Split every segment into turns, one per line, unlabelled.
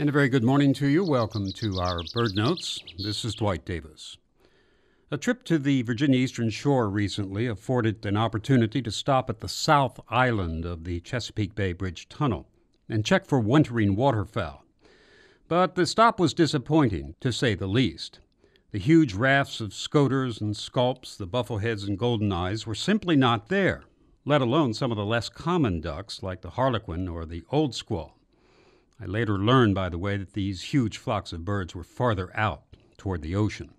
And a very good morning to you. Welcome to our Bird Notes. This is Dwight Davis. A trip to the Virginia Eastern Shore recently afforded an opportunity to stop at the south island of the Chesapeake Bay Bridge Tunnel and check for wintering waterfowl. But the stop was disappointing, to say the least. The huge rafts of scoters and scalps, the buffleheads and goldeneyes, were simply not there, let alone some of the less common ducks like the harlequin or the old squaw. I later learned, by the way, that these huge flocks of birds were farther out toward the ocean.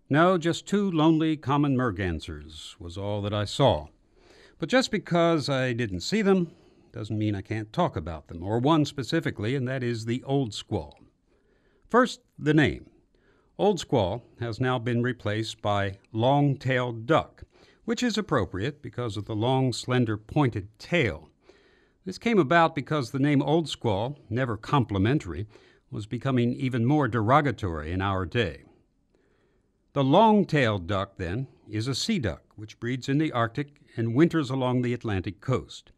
No, just two lonely common mergansers was all that I saw. But just because I didn't see them doesn't mean I can't talk about them, or one specifically, and that is the old squaw. First, the name. Old squaw has now been replaced by long-tailed duck, which is appropriate because of the long, slender, pointed tail. This came about because the name old squaw, never complimentary, was becoming even more derogatory in our day. The long-tailed duck, then, is a sea duck, which breeds in the Arctic and winters along the Atlantic coast.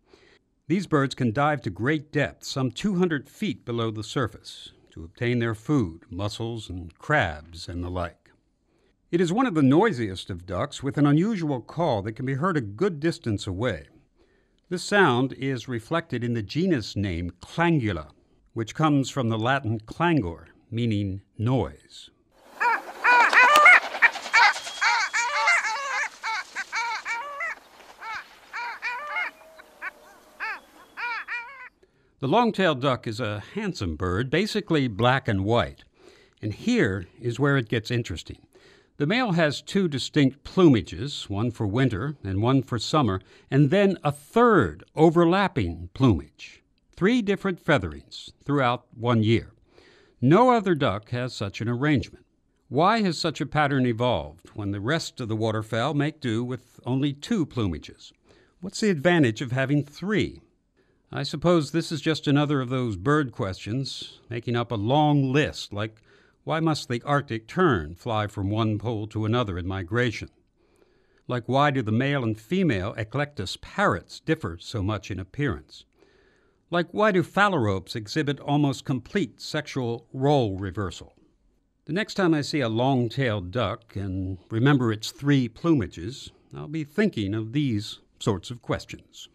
These birds can dive to great depths, some 200 feet below the surface, to obtain their food, mussels and crabs and the like. It is one of the noisiest of ducks, with an unusual call that can be heard a good distance away. This sound is reflected in the genus name Clangula, which comes from the Latin clangor, meaning noise. The long-tailed duck is a handsome bird, basically black and white. And here is where it gets interesting. The male has two distinct plumages, one for winter and one for summer, and then a third overlapping plumage. 3 different featherings throughout one year. No other duck has such an arrangement. Why has such a pattern evolved when the rest of the waterfowl make do with only 2 plumages? What's the advantage of having 3? I suppose this is just another of those bird questions, making up a long list, like why must the Arctic tern fly from one pole to another in migration? Like why do the male and female eclectus parrots differ so much in appearance? Like why do phalaropes exhibit almost complete sexual role reversal? The next time I see a long-tailed duck and remember its 3 plumages, I'll be thinking of these sorts of questions.